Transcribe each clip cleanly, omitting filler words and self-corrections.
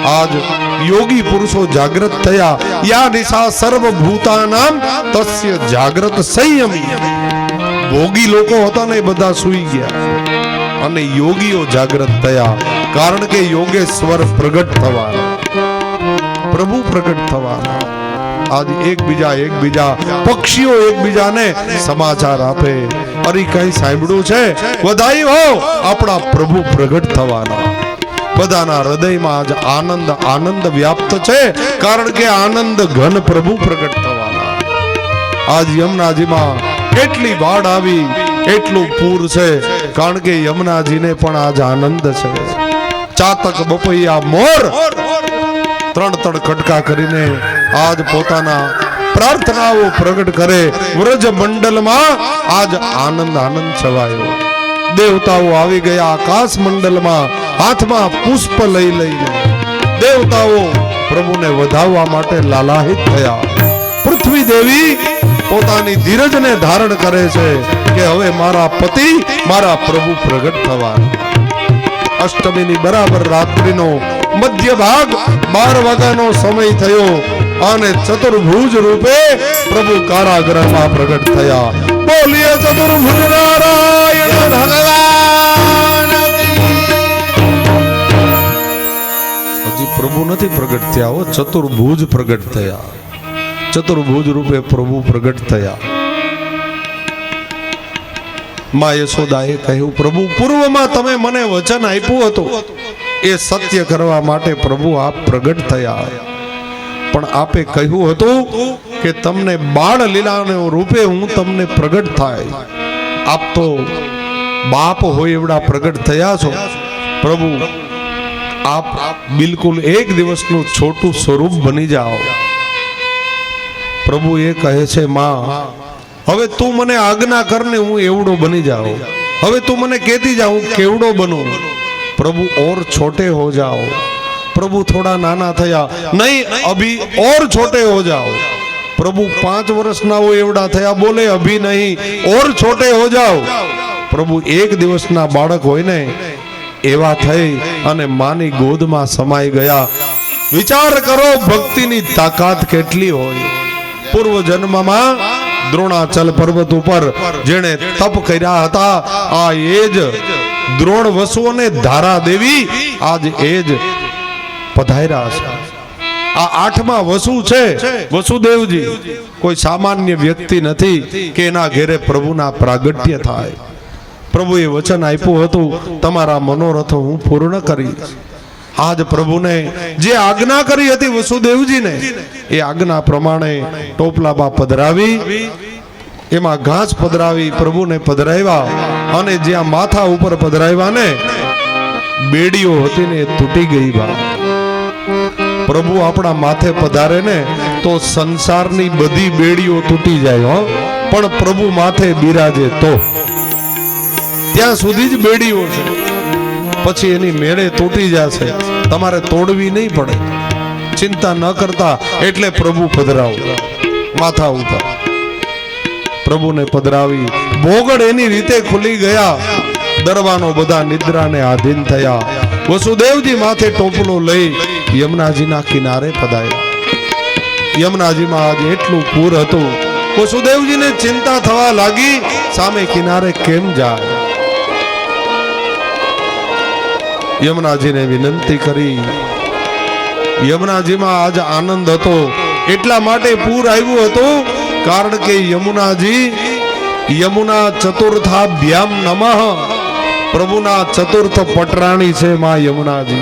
આજ યોગી પુરુષો જાગૃત થયા. યા નિશા સર્વભૂતાનામ તસ્ય જાગૃત સંયમી. ભોગી લોકો હતા ને બધા સૂઈ ગયા અને યોગીઓ જાગૃત થયા. કારણ કે યોગેશ્વર પ્રગટ થવાના, પ્રભુ પ્રગટ થવાના. આજે એકબીજા પક્ષીઓ એકબીજાને સમાચાર આપે, અરે કઈ સાંભળ્યું છે, વધાઈ હો, આપણા પ્રભુ પ્રગટ થવાના. બધાના હૃદયમાં આજ આનંદ વ્યાપ્ત છે, કારણ કે આનંદ ઘન પ્રભુ પ્રગટ થવાના. આજ યમુનાજીમાં એટલી બાઢ આવી, એટલું પૂર છે, કારણ કે યમુનાજીને પણ આજ આનંદ છે. ચાતક બપૈયા મોર ત્રણ કટકા કરીને આજ પોતાના પ્રાર્થનાઓ પ્રગટ કરે. વ્રજ મંડલમાં આજ આનંદ છવાયો. દેવતાઓ આવી ગયા આકાશ મંડલમાં, હાથમાં પુષ્પ લઈને દેવતાઓ પ્રભુને વધાવવા માટે લાલાહિત થયા. પૃથ્વી દેવી પોતાની ધીરજને ધારણ કરે છે કે હવે મારા પતિ મારા પ્રભુ પ્રગટ થવાના. અષ્ટમીની બરાબર રાત્રિનો મધ્ય ભાગ 12 વાગ્યાનો સમય થયો અને ચતુર્ભુજ રૂપે પ્રભુ કારાગૃહમાં પ્રગટ થયા. બોલીએ ચતુર્ભુજ નારાયણ ભગવાન. હજી પ્રભુ નથી પ્રગટ થયા, ચતુર્ભુજ પ્રગટ થયા. ચતુર્ભુજ રૂપે પ્રભુ પ્રગટ થયા. માં યશોદાએ કહ્યું, પ્રભુ પૂર્વમાં તમે મને વચન આપ્યું હતું, એ સત્ય કરવા માટે પ્રભુ આપ પ્રગટ થયા. પણ આપે કહ્યું હતું કે તમને બાળ લીલાના રૂપે હું તમને પ્રગટ થાય. આપ તો બાપ હોય એવડા પ્રગટ થયા છો. પ્રભુ આપ બિલકુલ એક દિવસનું છોટું સ્વરૂપ બની જાઓ. પ્રભુ એ કહે છે, માં હવે તું મને આજ્ઞા કરને, હું એવડો બની જાઉં. હવે તું મને કહેતી જા હું કેવડો બનું. प्रभु और छोटे हो जाओ. प्रभु थोड़ा नाना थया, नहीं अभी और छोटे हो जाओ. प्रभु 5 वर्ष ना हो एवड़ा थया, बोले अभी नहीं और छोटे हो जाओ. प्रभु एक दिवस ना बाळक होय ने एवा थई अने मानी गोदमां समाई गया. विचार करो भक्ति नी ताकात केटली होय. पूर्व जन्म में द्रोणाचल पर्वत पर जेने तप कर्या हता, आ एज द्रोण वसुओ ने धारा देवी आज एज पधार्या छे. आ 8मा वसु छे, वसुदेवजी कोई सामान्य व्यक्ति नहीं के एना घेरे प्रभुना प्रागट्य थाय. प्रभुए वचन आप्युं हतुं, तमारा मनोरथ हूँ पूर्ण करीश. आज प्रभु ने जे आज्ञा करी हती वसुदेवजी ने, ए आज्ञा प्रमाणे टोपलाबा पधरावी, एमां घास पधरावी, प्रभु ने पधराव्या अने ज्यां माथा उपर पधराव्या ने बेड़ीओ हती ने तूटी गई. बा प्रभु आपणा माथे पधारे ने तो संसारनी बधी बेड़ीओ तूटी जाय हो, पण प्रभु माथे बिराजे तो त्यां सुधी ज बेड़ीओ छे. पछी एनी मेळे तूटी जाशे, तमारे तोड़वी नहीं पड़े. चिंता न करता एटले प्रभु पधराव माथा उपर. प्रभु ने पधरावी, भोगड़ एनी रीते खुली गया. दरबानो बधा निद्रा ने आधीन थया. वसुदेवजी माथे टोपलो लई यमुनाजी ना किनारे पधार्या. यमुनाजी में आज एटलुं पूर हतुं, वसुदेवजी ने चिंता थवा लागी, सामे किनारे केम जाय. यमुनाजी ने विनंती करी. यमुनाजी में आज आनंद हतो, एटला माटे पूर आव्युं हतुं कारण के यमुनाजी यमुना चतुर्थाभ्याम नमः, प्रभुना चतुर्थ पटराणी छे मां यमुनाजी.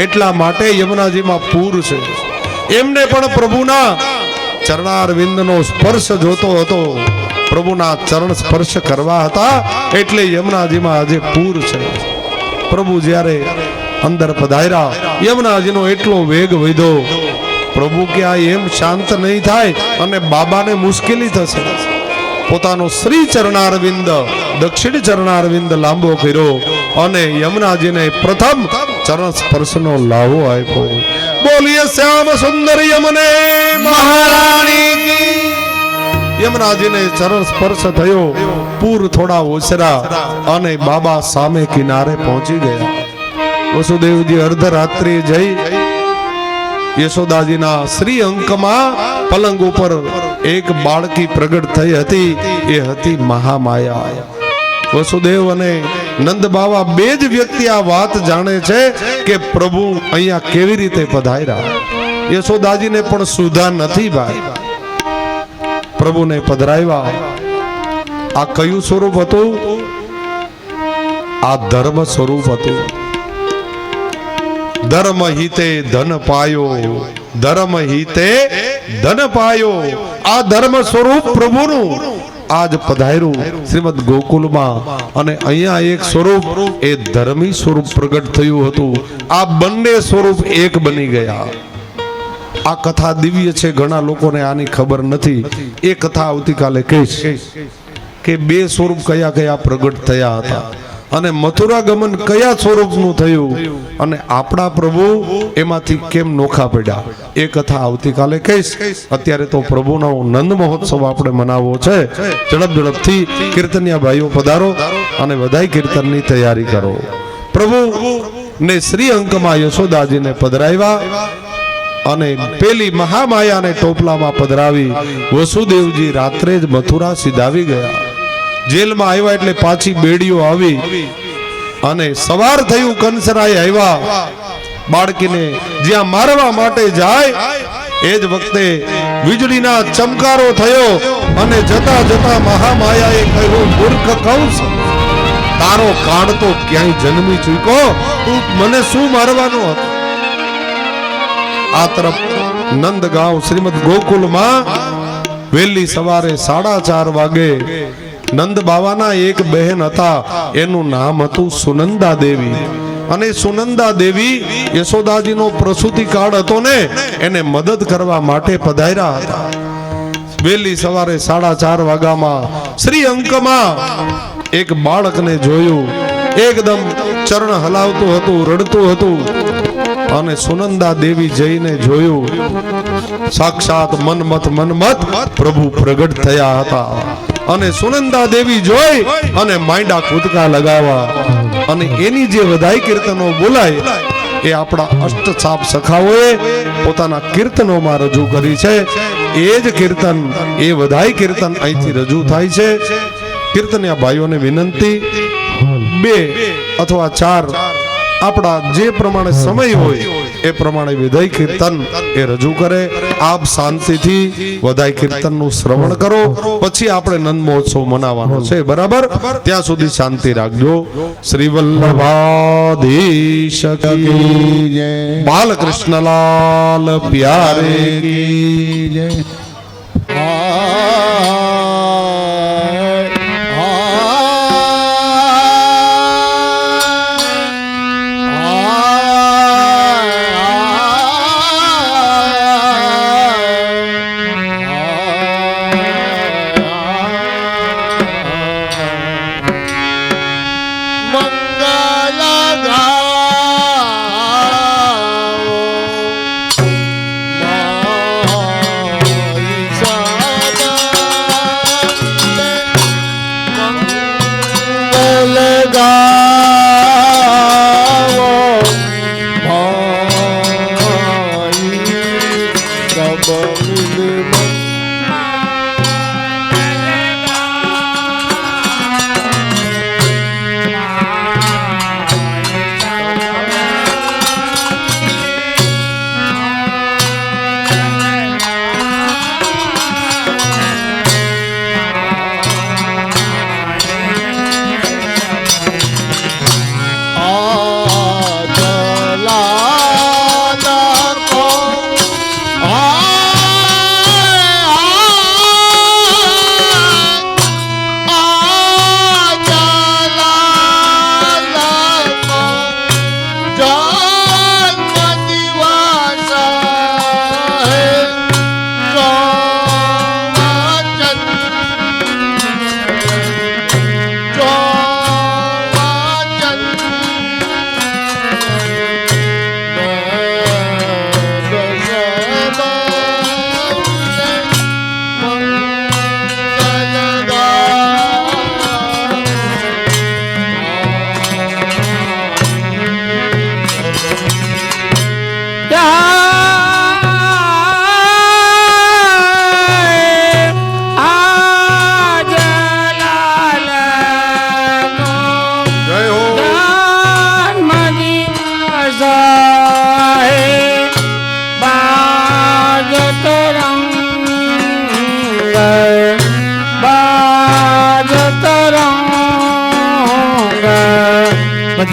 एटला माटे यमुनाजी में पूर छे. एमने पण प्रभुना चरणारविंदनो स्पर्श जोतो हतो, प्रभुना चरण स्पर्श करवा हता, एटले यमुनाजी में आज पूर छे. प्रभु ज्यारे अंदर पधार्या, यमुनाजीनो एटलो वेग वध्यो. प्रभु के आ एम शांत नहीं थाय अने बाबा ने मुश्केली थशे. पोतानो श्री चरणारविंद दक्षिण चरणारविंद लांबो कर्यो अने यमुनाजी ने प्रथम चरण स्पर्शनो लाभो आप्यो. बोलिए श्याम सुंदर यमुने महारानी की. यमुनाजी ने चरण स्पर्श थयो. पूर थोड़ा ओसरा अने बाबा सामे किनारे पहुंची गया. વસુદેવજી અર્ધરાત્રિ જઈ યશોદાજીના શ્રી અંકમાં પલંગ ઉપર એક બાળકી પ્રગટ થઈ હતી. એ હતી મહામાયા. વસુદેવ અને નંદ બાવા બે જ વ્યક્તિ આ વાત જાણે છે કે પ્રભુ અહીંયા કેવી રીતે પધાર્યા. યશોદાજીને પણ સુધા નથી ભાઈ. પ્રભુને પધરાવ્યા. આ કયું સ્વરૂપ હતું? આ ધર્મ સ્વરૂપ હતું. ધર્મ હિતે ધન પાયો, ધર્મ હિતે ધન પાયો. આ ધર્મ સ્વરૂપ પ્રભુનું આજ પધાર્યું શ્રીમદ ગોકુલમાં. અને અહીંયા એક સ્વરૂપ એ ધર્મી સ્વરૂપ પ્રગટ થયું હતું. આ બંને સ્વરૂપ એક બની ગયા. આ કથા દિવ્ય છે. ઘણા લોકોને આની ખબર નથી. એ કથા આવતીકાલે કહીશ કે બે સ્વરૂપ કયા કયા પ્રગટ થયા હતા અને મથુરા ગમન કયા સ્વરૂપનું થયું અને આપણા પ્રભુ એમાંથી કેમ નોખા પડ્યા. એ કથા આવતીકાલે કહીશ. અત્યારે તો પ્રભુનો નંદ મહોત્સવ આપણે મનાવવો છે. ઝડપથી કીર્તનિયા ભાઈઓ પધારો અને બધાય કીર્તનની તૈયારી કરો. પ્રભુ ને શ્રી અંકમાં યશોદાજીને પધરાવ્યા અને પેલી મહામાયાને ટોપલામાં પધરાવી વસુદેવજી રાત્રે જ મથુરા સીધાવી ગયા. જેલમાં આવ્યા એટલે પાછી બેડીઓ આવી અને સવાર થયું. કંસરાય આવ્યા. બાળકીને જ્યાં મારવા માટે જાય એ જ વખતે વીજળીના ચમકારો થયો અને જતા જતા મહામાયાએ કહ્યું, મૂર્ખ કંસ, તારો કાળ તો ક્યાંય જન્મી ચૂક્યો, તું મને શું મારવાનો હતો? આ તરફ નંદગાંવ શ્રીમદ ગોકુલમાં વહેલી સવારે 4:30 વાગે નંદ બાવાના એક બહેન હતા. એનું નામ હતું સુનંદા દેવી. અને સુનંદા દેવી યશોદાજીનો પ્રસૂતિ કાળ હતો ને, એને મદદ કરવા માટે પધાર્યા હતા. વહેલી સવારે 4:30 વાગ્યામાં શ્રી અંકમાં એક બાળકને જોયું. એકદમ ચરણ હલાવતું હતું, રડતું હતું. અને સુનંદા દેવી જઈને જોયું. સાક્ષાત મન્મથ પ્રભુ પ્રગટ થયા હતા. અને સુનંદા દેવી જોઈ અને માંડા કૂદકા લગાવવા. અને એની જે વધાઈ કીર્તનો બોલાય એ આપણા અષ્ટસાપ સખાઓએ પોતાના કીર્તનોમાં રજૂ કરી છે. એ જ કીર્તન, એ વધાઈ કીર્તન અહીંથી રજૂ થાય છે. કીર્તનિયા ભાઈઓને વિનંતી, 2 અથવા 4 આપણા જે પ્રમાણે સમય હોય એ પ્રમાણે વિધાઈ કીર્તન એ રજૂ કરે. આપ શાંતિથી વધાઈ કીર્તનનું શ્રવણ કરો. પછી આપણે નંદ મહોત્સવ મનાવવાનો છે, બરાબર? ત્યાં સુધી શાંતિ રાખજો. શ્રી વલ્લભાધીશ કી જય, બાલકૃષ્ણલાલ પ્યારે કી જય.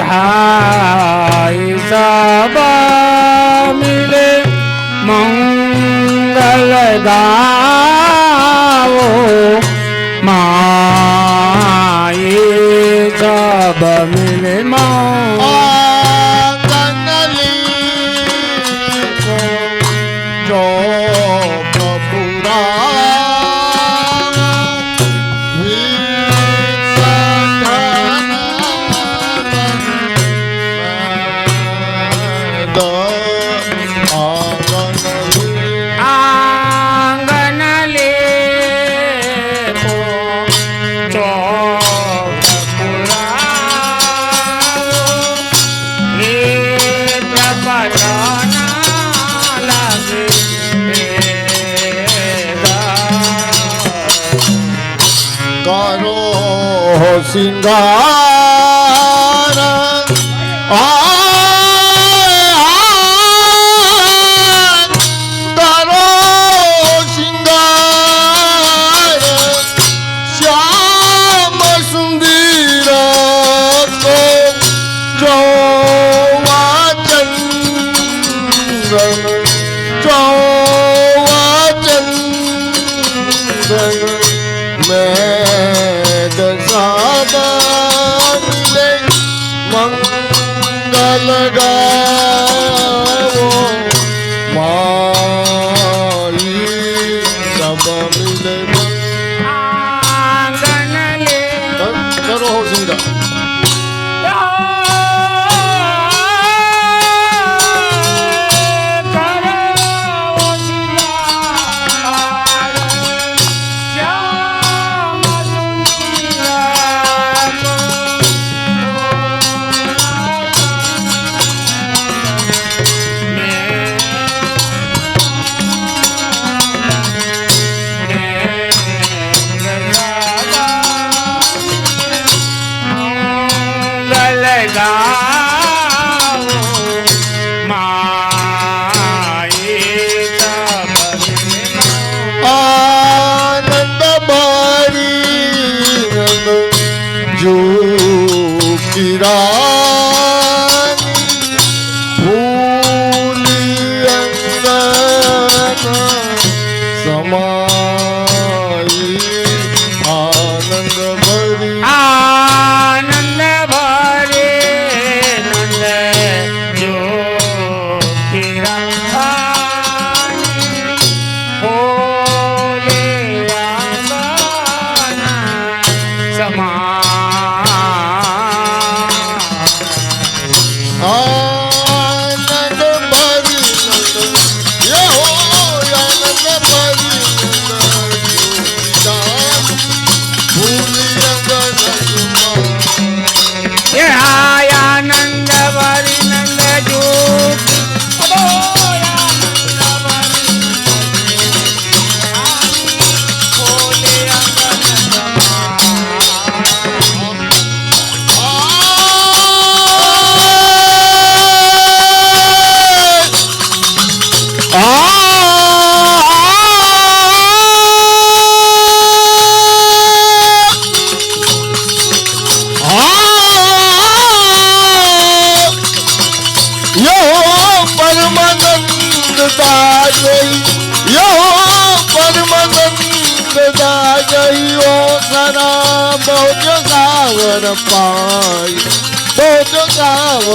भाई सब मिले मंगल गाओ माई सब मिले सिंगार करो सिंगार श्याम सुंदर को चौवा चंदन में मिले मंगल गाओ माई सब मिले आंगन ले करो हो सिंगा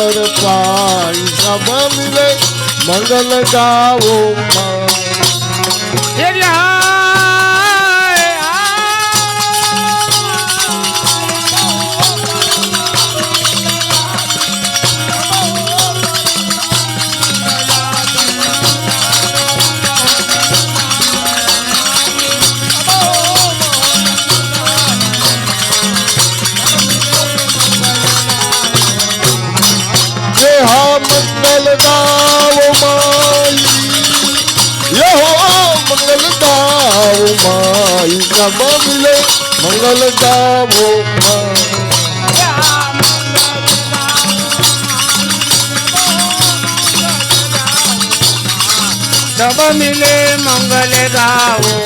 पाई सब मिले मंगल गाओ मंगल गाओ माई ये हो मंगल गाओ माई सब मिले मंगल गाओ सब मिले मंगल गाओ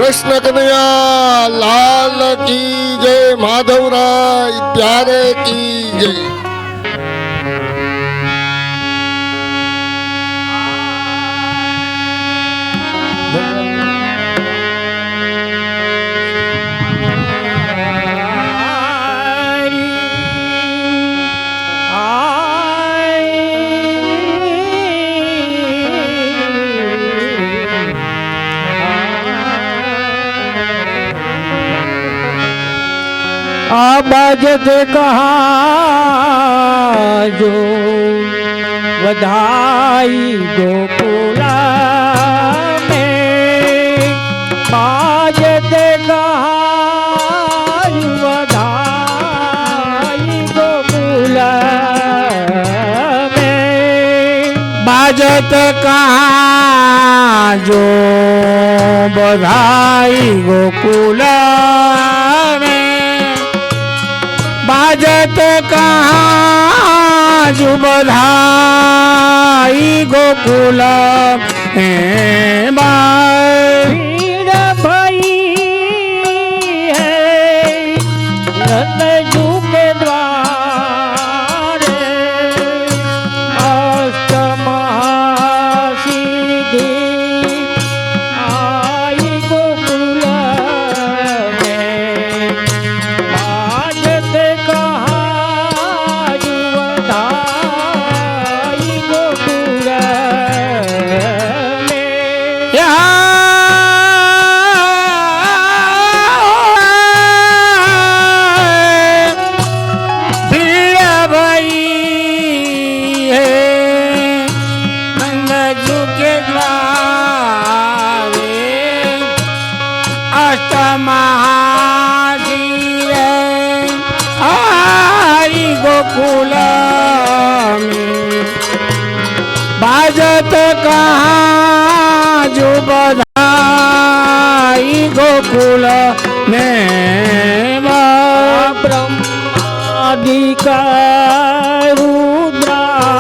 कृष्ण कन्हैया लाल की जय, माधवराय प्यारे की जय। बजत कहाँ जो बधाई गोकुला में, बाजत कहाँ जो बधाई गोकुला में, बाजत कहाँ जो बधाई गोकुला में, बाजत कहाँ जो बधाई गोकुल में, भीड़ भई है नंदजू के द्वारे, अष्टमहासिद्धि आई गोकुल में, बाजत कहाँ जो बधाई गोकुल में। भीड़ भई है नंदजू के द्वारे, अष्टमहासिद्धि आई गोकुल में, बाजत कहाँ जो बधाई गोकुल में, ब्रह्मादिक रुद्रादिक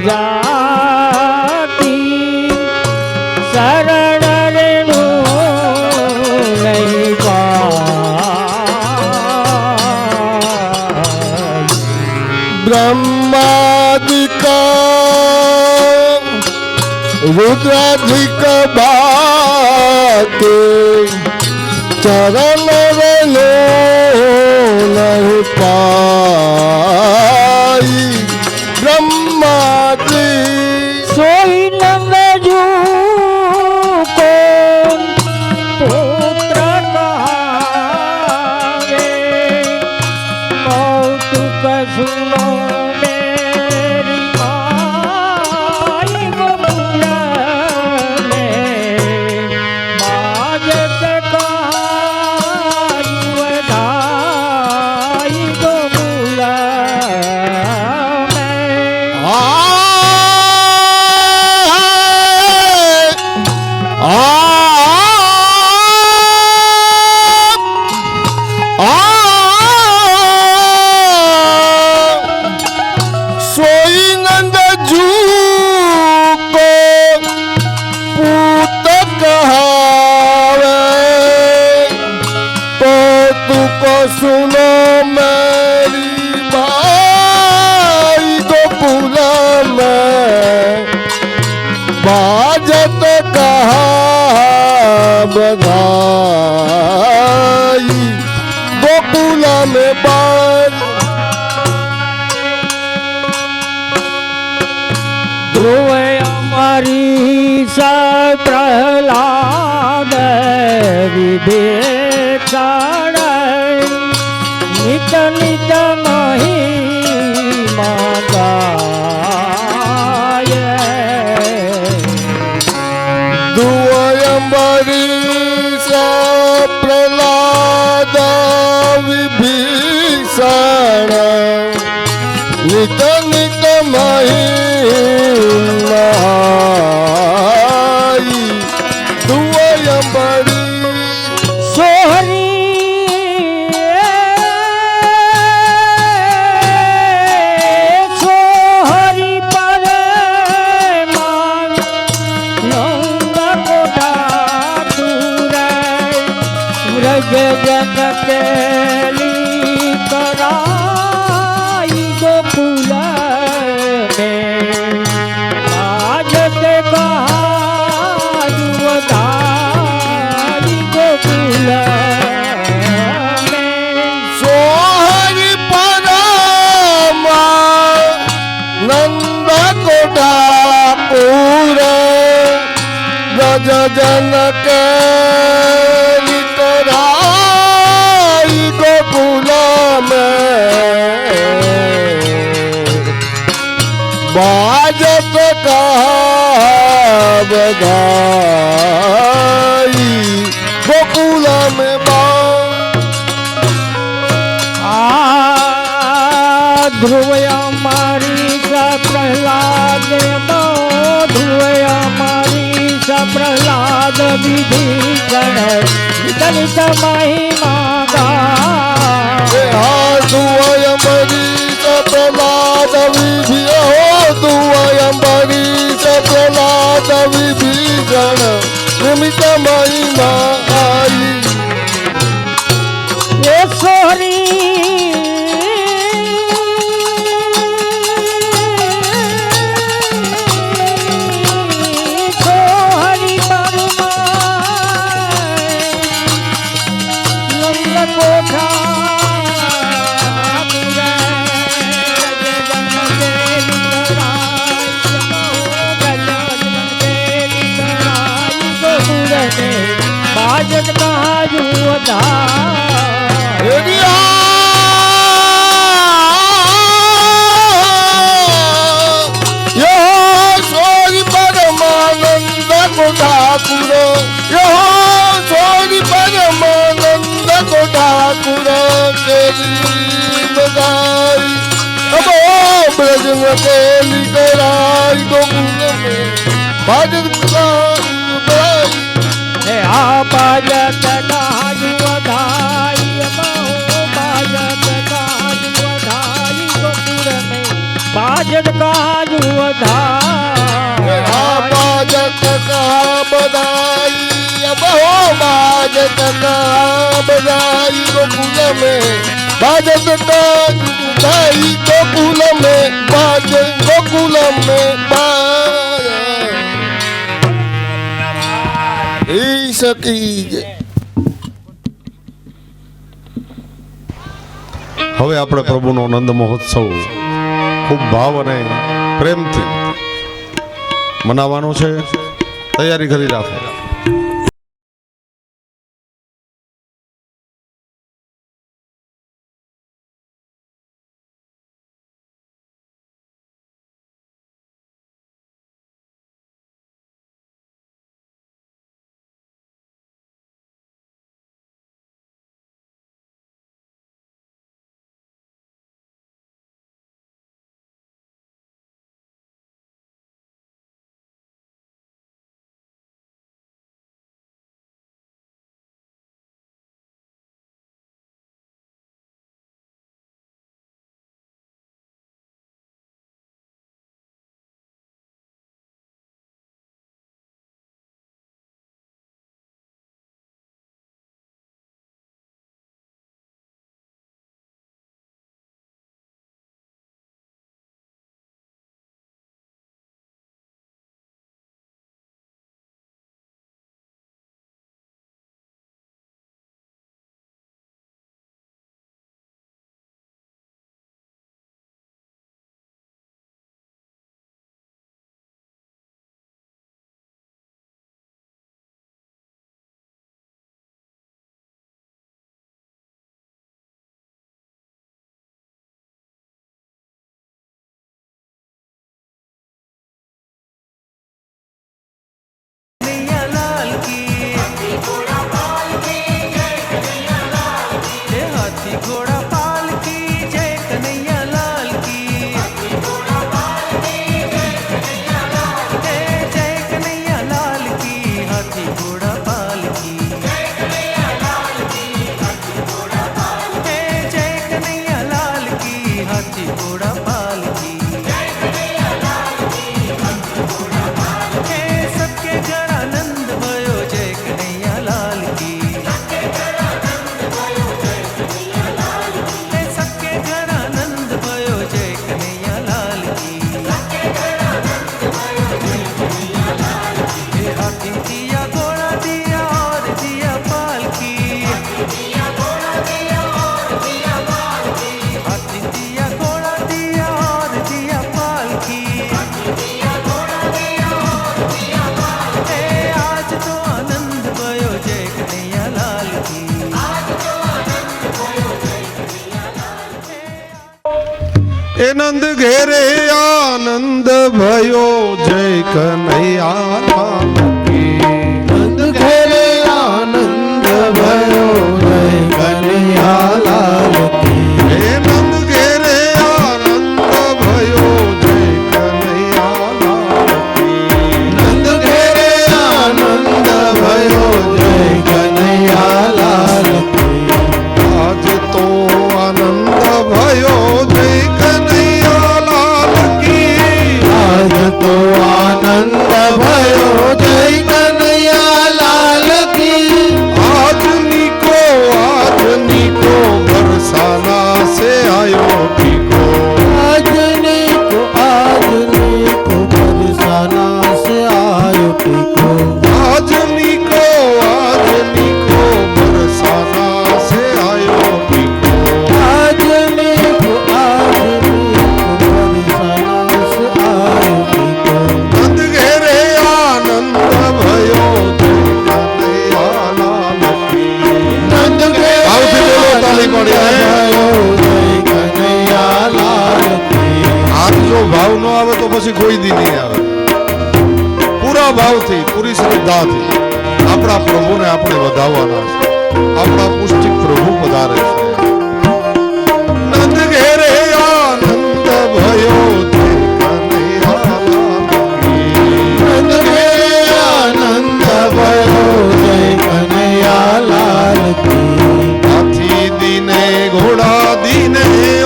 जाति शरण रेणु नहीं पाई। ब्रह्मादिक रुद्राधिक बाके, चरण रेणु नहीं पाई। ब्रह्मादि सोई नंदजू को पुत्र कहावे, कौतुक सुनो मेरी माई गोकुल में, बाजत कहाँ जो बधाई गोकुल में। सोई नंदजू को पूत कहावे, कौतुक सुनो मेरी भाई गोकुल में, बाजत कहाँ बधाई गोकुल में बाज। ध्रुव अमरीश प्रहलाद विभीषण, नित नित महिमा गाये, दुअम्बरीश प्रहलाद विभीषण, नित नित महिमा दुअम्बरी सोहरी सोहरी पर मान नंद को ठाकुर पूरा ब्रज जन के निकराई गोकुल में बाजत कहा बधाई गोकुल में ધ્રુવયા મારી સા પ્રહલાદ ધ્રુવયા મારી સા પ્રહલાદ વિભીષણ નિત મહિમા ગા दुअयंबरीश प्रहलाद विभि हो दुअयंबरीश प्रहलाद विभीषण निमित्त महिमा आई એ સોરી સોહરી નંદ કોઠા બાજત કાજુ સોરી પરમાનંદ ઠાકુર સોરી પરમાનંદ ઠાકુર કેલી બધાઈ અબો બ્રજ કેલી કરાઈ ગોકુલ में बाजत बधाई હે આ બાજત કાજુ વધાઈ બાજત કાજુ વધાઈ ગોકુળ મે બાજત કાજુ વધાઈ बाजत का बधाई अब हो बाजत का बधाई गोकुल में बाजत का बधाई गोकुल में बाज गोकुल में सकी હવે આપણે પ્રભુનો નંદ મહોત્સવ ખૂબ ભાવ અને પ્રેમથી મનાવવાનો છે. તૈયારી કરી રાખો. એ નંદ ઘેરે આનંદ ભયો જય કનૈયા લાલ કી. નંદ ઘેરે આનંદ ભયો જય કનૈયા લાલ કી. એ નંદ ઘેરે આનંદ ભયો જય કનૈયા લાલ કી. નંદ ઘેરે આનંદ ભયો જય કનૈયા લાલ કી. આજ તો આનંદ ભયો જય કનૈયા લાલ કી. આજ તો આનંદ ભયો જય કનૈયા લાલ કી. આજ નીકો બરસાના સે આયો ટીકો. આજની કો બરસાના સે આયો ટીકો. આજ નીકો બરસાના સે આયો ટીકો. આજની કો બરસાના સે આયો ટીકો. નંદ ઘેરે આનંદ ભયો જય કનૈયા લાલ કી. નંદ ઘેરે ભાવથી બોલો, તાળી પાડીને. ભયો જય કનૈયા લાલ કી. આજ જો ભાવ ન આવે તો પછી કોઈ દી નહીં આવે. પૂરા ભાવથી, પૂરી શ્રદ્ધાથી આપણા પ્રભુને આપણે વધાવવાના છે. આપણા પુષ્ટિક પ્રભુ પધારે છે. નંદ ઘેરે આનંદ ભયો જય કનૈયા લાલ કી. નંદ ઘેરે આનંદ ભયો જય કનૈયા લાલ કી. હાથી દીને ઘોડા દીને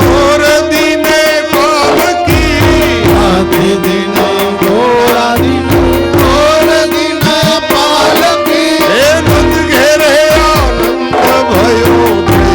ઓર દીને પાલકી. હાથી દિને ઘોડા દિને ઓર દિને પાલકી. હે નંદ ઘેરે આનંદ ભયો જય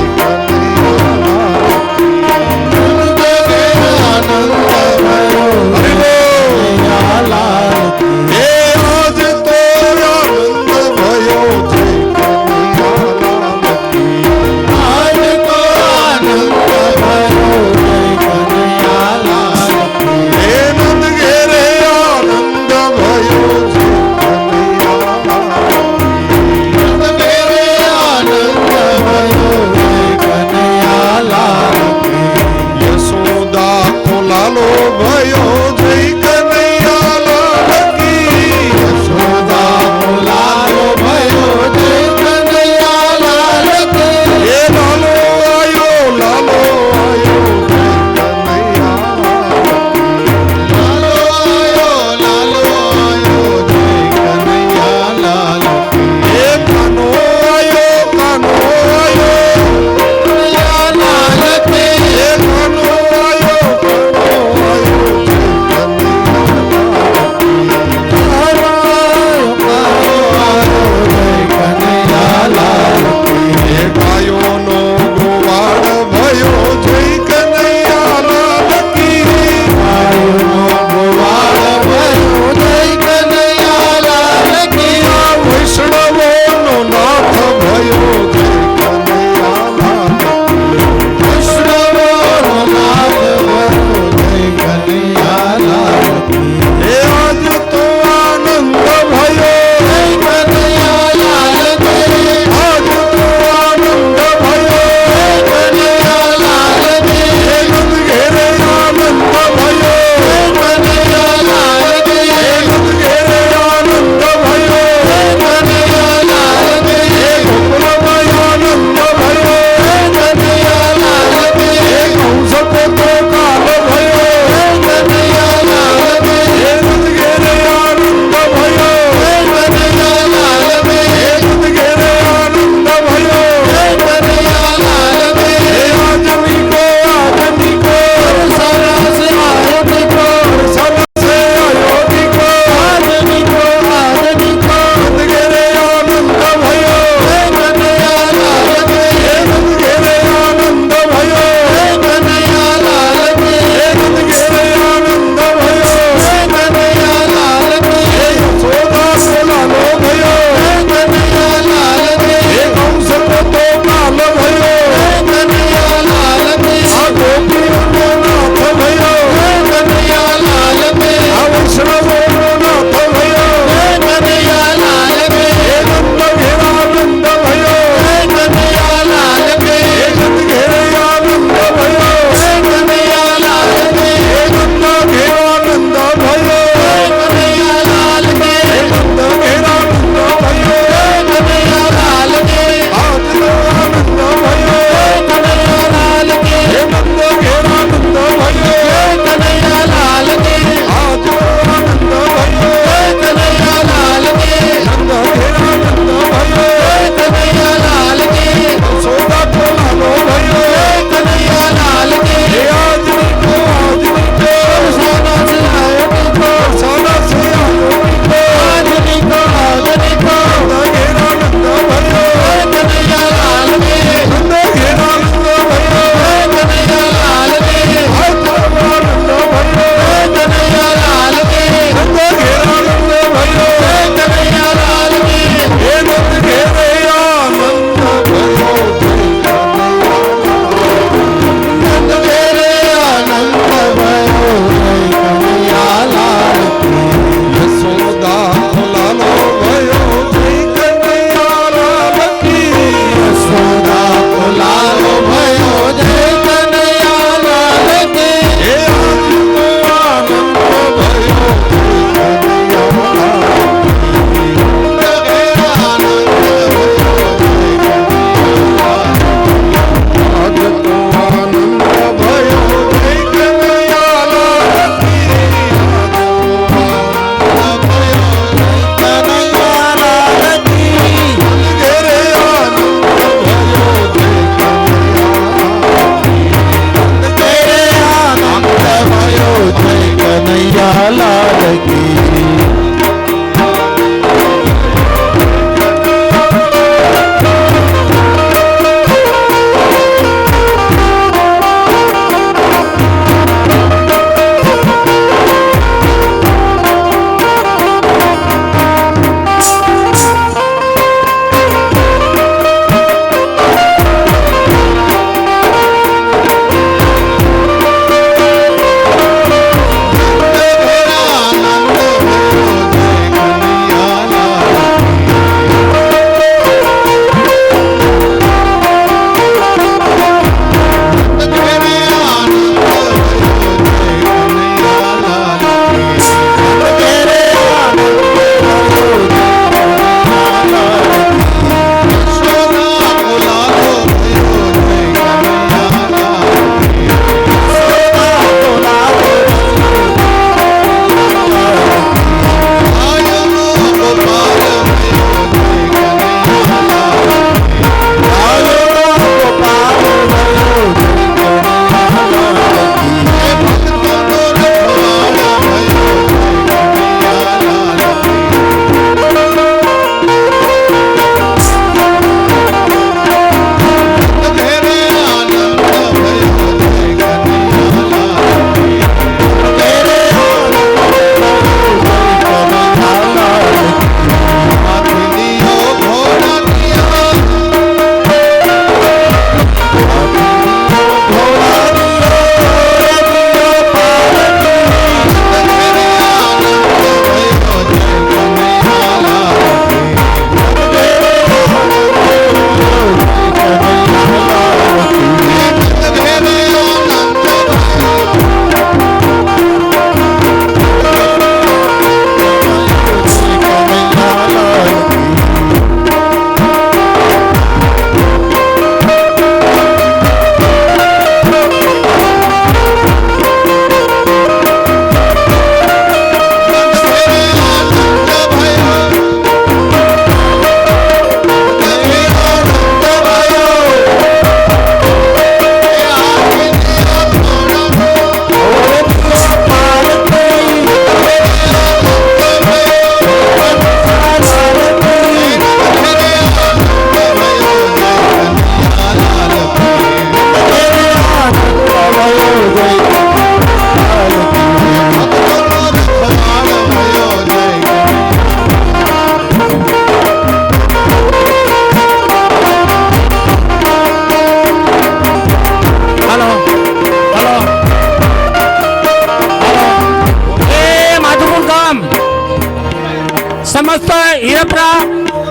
સમસ્ત હીરપરા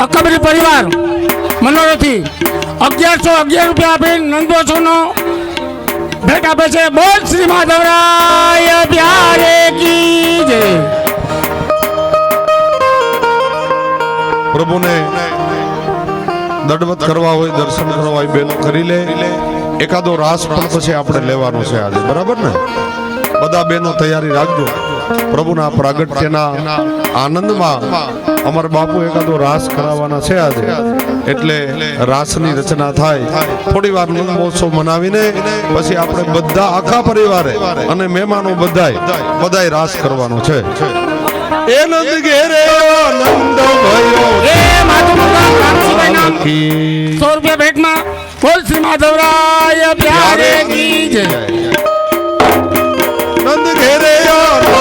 અકબરી પરિવાર મનોરથી 1111 રૂપિયા આપી નંદોત્સવનો ભેટ આપે છે. બોલ શ્રી માધવરાય પ્યારે કી જય. પ્રભુને દંડવત કરવા હોય, દર્શન કરવા હોય, બેનો કરી લે. એકાદો રાસ પણ પછી આપણે લેવાનો છે આજે, બરાબર ને? બધા બેનો તૈયારી રાખજો. પ્રભુના પ્રાગટ્યના આનંદમાં અમારા બાપુ એકાદો રાસ કરાવવાના છે આજે, એટલે રાસની રચના થાય. થોડી વાર મહોત્સવ મનાવીને પછી આપણે બધા આખા પરિવારે અને મહેમાનો બધાય રાસ કરવાનો છે. એ નંદ ઘેરે આનંદ ભયો એ માધવરાય રામજીભાઈ નામ 100 રૂપિયા ભેટમાં. બોલ શ્રી માધવરાય પ્યારે કી જય. નંદ ઘેરે આનંદ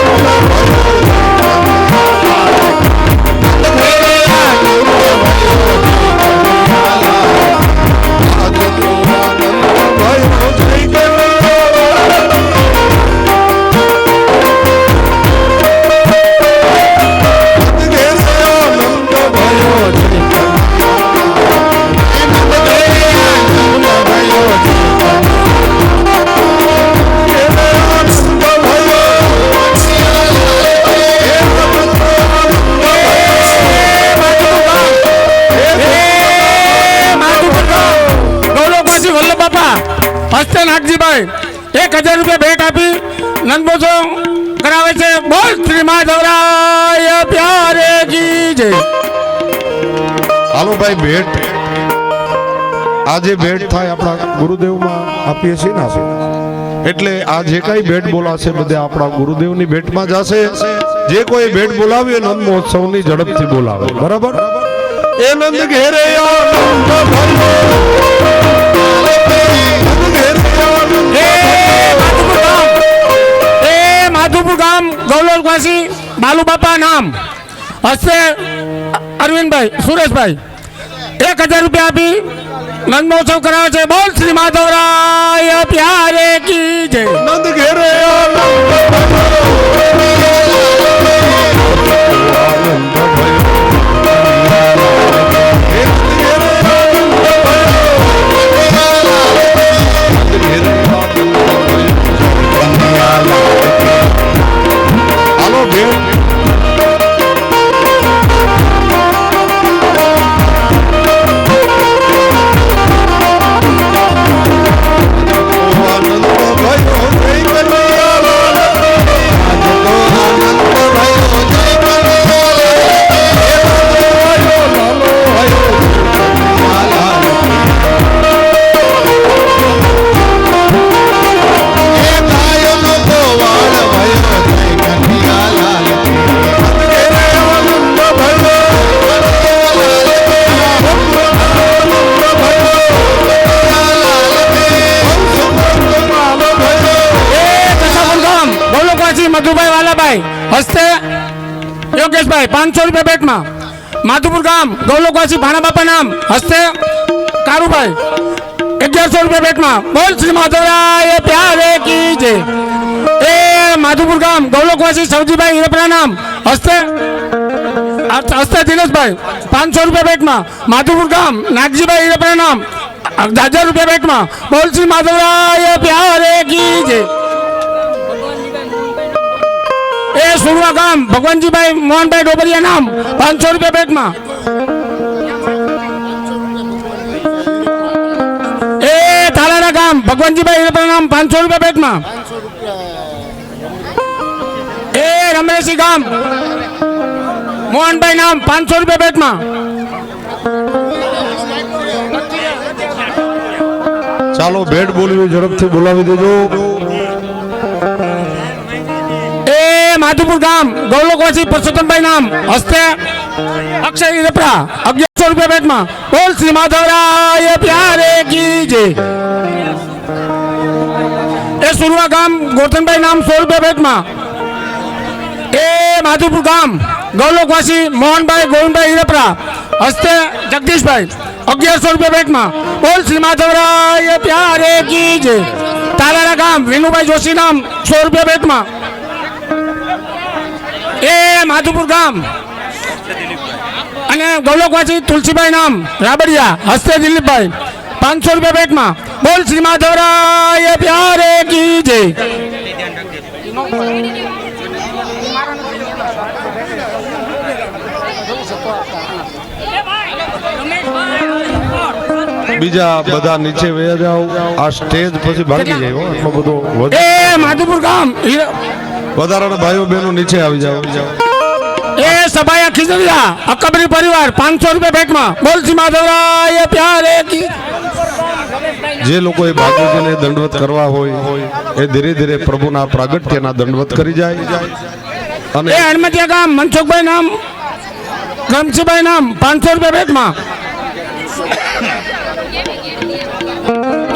હસ્તે નાગજીભાઈ 1000 રૂપિયા ભેટ આપી નંદોત્સવ કરાવે છે. બોલ શ્રી માધવરાય પ્યારે કી જય. હાલો ભાઈ, ભેટ આજે ભેટ થાય આપણા ગુરુદેવમાં આપીએ છીએ ને આપણે, એટલે આ જે કઈ ભેટ બોલાશે બધે આપણા ગુરુદેવની ભેટમાં જશે. જે કોઈ ભેટ બોલાવી નંદ મહોત્સવની ઝડપથી બોલાવે, બરાબર? એ નંદ ઘેરે આનંદ માધુપુર ગામ ગૌલોલવાસી બાલુબાપા નામ હસ્તે અરવિંદભાઈ સુરેશભાઈ 1000 રૂપિયા આપી નંદમહોત્સવ કરાવે છે. બોલ શ્રી માધવરાય પ્યારે કી જય. નંદ ઘેરે આનંદ હાલો ભેટ મધુભાઈ વાલાભાઈ હસ્તે યોગેશભાઈ 500 રૂપિયા ભેટમાં. માધુપુર ગામ ગૌલોકવાસી ભાણાબાપા નામ હસ્તે કારુભાઈ 1100 રૂપિયા ભેટમાં. બોલ શ્રી માધવરાય પ્યારે કી જય. એ માધુપુર ગામ ગૌલોકવાસી સવજીભાઈ હીરપરા નામ હસ્તે દિનેશભાઈ 500 રૂપિયા ભેટમાં. માધુપુર ગામ નાગજીભાઈ હીરપરા નામ 1000 રૂપિયા ભેટમાં. બોલ શ્રી માધવરાય પ્યારે કી જય. એ સુરવા ગામ ભગવાનજીભાઈ મોહનભાઈ ડોબરિયા નામ 500 રૂપિયા ભેટમાં. એ તાલારા ગામ ભગવાનજીભાઈ હીરપરા નામ 500 રૂપિયા ભેટમાં. એ રમરેશી ગામ મોહનભાઈ નામ 500 રૂપિયા ભેટમાં. ચાલો ભેટ બોલવી ઝડપથી બોલાવી દેજો. માધુપુર ગામ ગૌલોકવાસી પરસોત્તમભાઈ નામ હસ્તે અક્ષય હીરપરા 1100 રૂપિયા ભેટમાં. બોલ શ્રી માધવરાય પ્યારે કી જય. એ સુરવા ગામ ગોરધનભાઈ નામ 100 રૂપિયા ભેટમાં. એ માધુપુર ગામ ગૌલોકવાસી મોહનભાઈ ગોવિંદભાઈ હીરપરા હસ્તે જગદીશભાઈ 1100 રૂપિયા ભેટમાં. બોલ શ્રી માધવરાય પ્યારે કી જય. તાલારા ગામ વિનુભાઈ જોશી નામ 100 રૂપિયા ભેટમાં. એ માધુપુર ગામ અને ગૌલોકવાસી તુલસીભાઈ નામ રાબડિયા હસ્તે દિલીપભાઈ 500 રૂપિયા ભેટમાં. બોલ શ્રી માધવરાય પ્યારે કી જય. બીજા બધા નીચે વયા જાઓ. આ સ્ટેજ પછી ભાગી જાય હો. એટલો બધો એ માધુપુર ગામ વધારાના ભાઈઓ બહેનો નીચે આવી જાઓ. એ સભાયા ખીજડીયા અકબરી પરિવાર 500 રૂપિયા ભેટમાં. બોલ શ્રી માધવરાય પ્યારે કી. જે લોકોએ ભાગવતીને દંડવત કરવા હોય એ ધીરે ધીરે પ્રભુના પ્રાગટ્યના દંડવત કરી જાય. અને એ હણમતિયા ગામ મનસુખભાઈ નામ ગમસીભાઈ નામ 500 રૂપિયા ભેટમાં.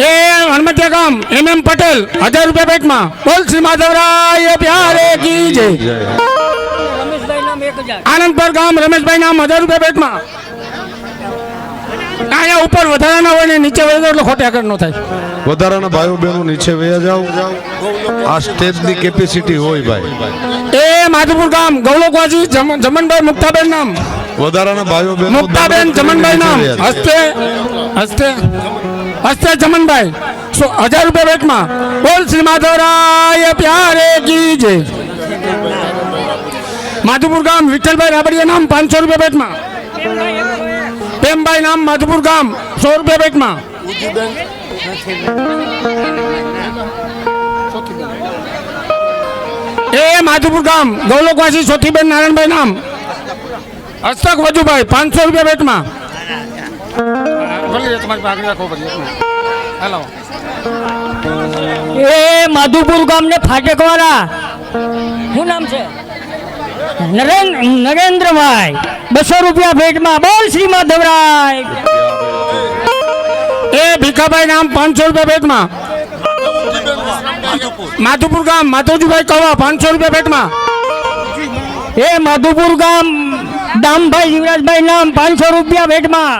એ હણમતિયા ગામ MM પટેલ 1000 રૂપિયા ભેટમાં. બોલ શ્રી માધવરાય પ્યારે કી જય. આનંદપર ગામ રમેશભાઈ નામ 1000 રૂપિયા ભેટમાં. અહીંયા ઉપર વધારાના હોય ને નીચે વહી એટલે ખોટી આગળ ન થાય. વધારાના ભાઈઓ બહેનો નીચે વયા જાઓ. આ સ્ટેજની કેપેસિટી હોય ભાઈ. એ માધુપુર ગામ ગૌલોકવાસી જમનભાઈ મુક્તાબેન નામ વધારાના ભાઈઓ બહેનો મુક્તાબેન જમનભાઈ નામ હસ્તે હસ્તે હસ્તે જમનભાઈ 1000 રૂપિયા ભેટમાં. બોલ શ્રી માધવરાય પ્યારે કી જય. માધુપુર ગામ વિઠ્ઠલભાઈ રાબડિયા નામ 500 રૂપિયા ભેટમાં. પ્રેમભાઈ નામ માધુપુર ગામ 100 રૂપિયા ભેટમાં. એ માધુપુર ગામ ગૌલોકવાસી સોથીબેન નારાયણભાઈ નામ હસ્તક વજુભાઈ 500 રૂપિયા ભેટમાં. એ માધુપુર ગામને ફાટકવાળા શું નામ છે નરેન્દ્રભાઈ 200 રૂપિયા ભેટમાં. બોલ શ્રી માધવરાય. એ ભીખાભાઈ નામ 500 રૂપિયા ભેટમાં. માધુપુર ગામ માધવજીભાઈ કવા 500 રૂપિયા ભેટમાં. એ માધુપુર ગામ દામભાઈ યુવરાજભાઈ નામ 500 રૂપિયા ભેટમાં.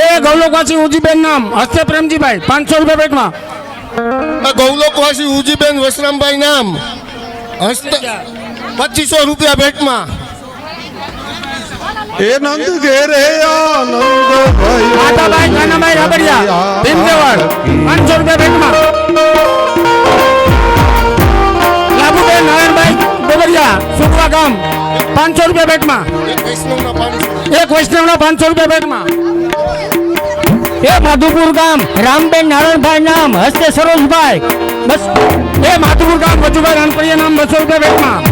એ ગૌલોકવાસી ઉજીબેન નામ હસ્તે પ્રેમજીભાઈ 500 રૂપિયા ભેટમાં. ગૌલોકવાસી ઉજીબેન વસરામભાઈ નામ હસ્ત 2500 રૂપિયા ભેટમાં. એ નંદ ઘેરે આનંદ માતાભાઈ કાનાભાઈ રાબડિયા ભીમદેવળ 500 રૂપિયા ભેટમાં. લાભુબેન નારાયણભાઈ ગોબરિયા સુખવા ગામ 500 રૂપિયા ભેટમાં. એક વૈષ્ણવના 500 રૂપિયા ભેટમાં. એ માધુપુર ગામ રામબેન નારાયણભાઈ નામ હસ્તે સરોજભાઈ બસ. એ માધુપુર ગામ વજુભાઈ રાણપરિયા નામ 200 રૂપિયા ભેટમાં.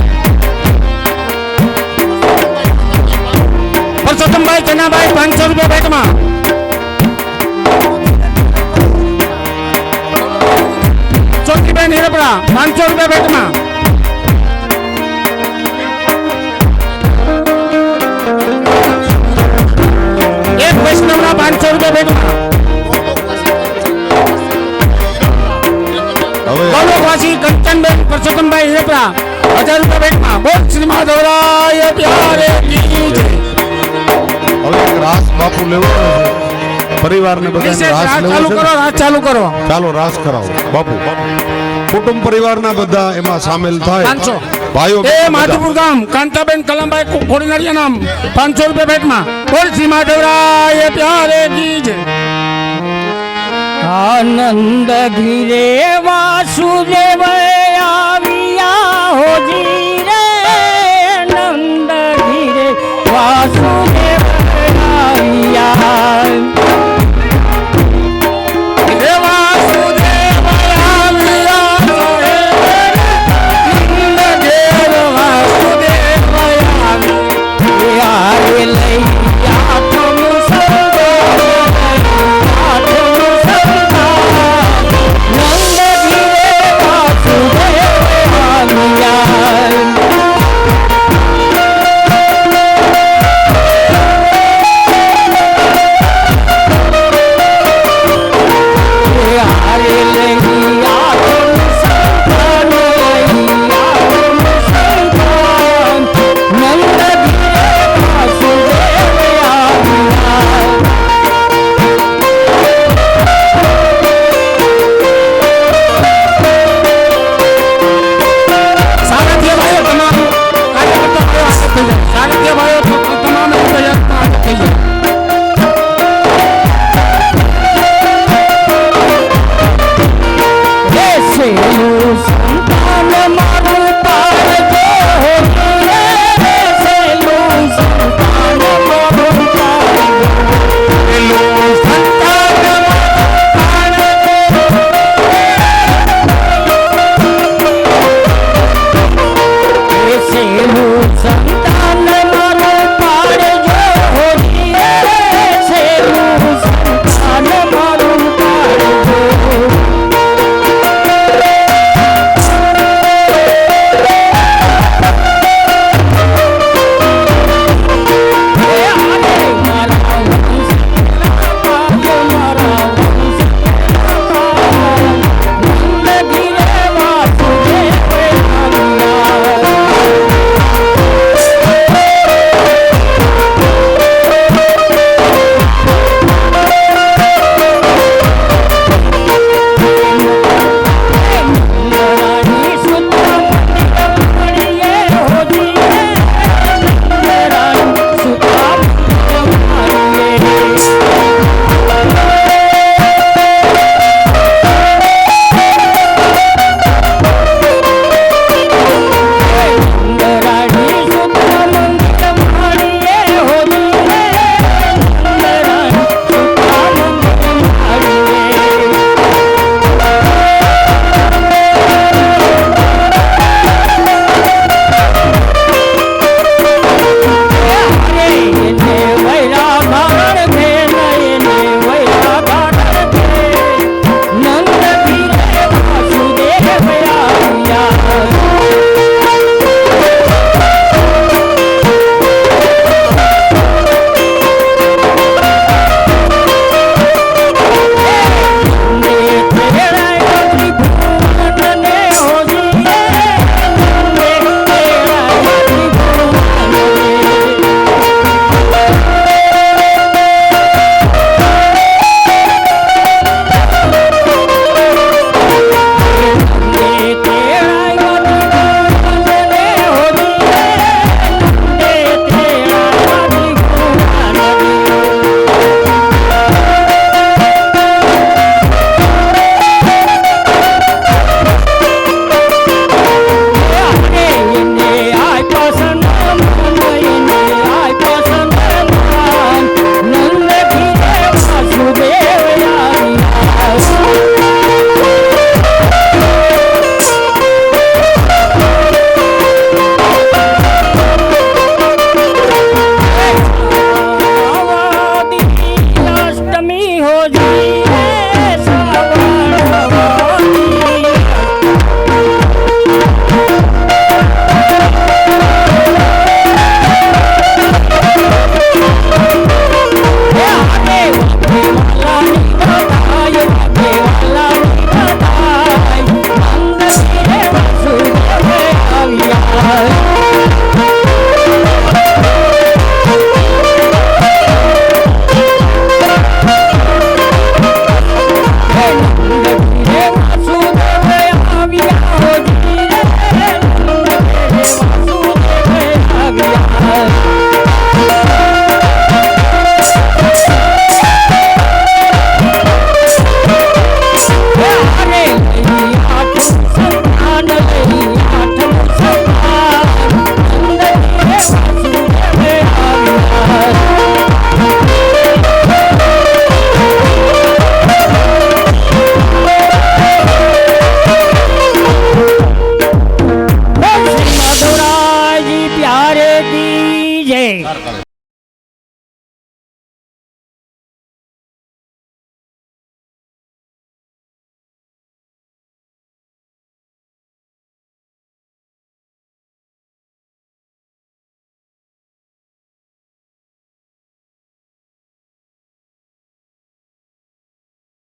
પરસોત્તમભાઈ ચનાભાઈ 500 રૂપિયા ભેટમાં. ચોકીબેન હિરપડા 500 રૂપિયા ભેટમાં. એક વૈષ્ણવના 500 રૂપિયા ભેટમાં. ગૌલોકવાસી કંચનબેન પરસોત્તમભાઈ હિરપડા 1000 રૂપિયા ભેટમાં. બોલ શ્રી માધવરાય પ્યારે કી જય. હવે એક રાસ બાપુ લેવો છે. પરિવારને બધાને રાસ લેવો ચાલુ છે કરો ને? રાસ ચાલુ કરો. ચાલો રાસ કરાવો બાપુ. કુટુંબ પરિવારના બધા એમાં સામેલ થાય. 500. ભાઈઓ એ માધુપુર ગામ કાંતાબેન કલમભાઈ ખોડીનારિયા નામ 500 રૂપિયા ભેટમાં. બોલ શ્રી માધવરાય પ્યારે કી જય. આનંદ ગીરે વાસુદેવ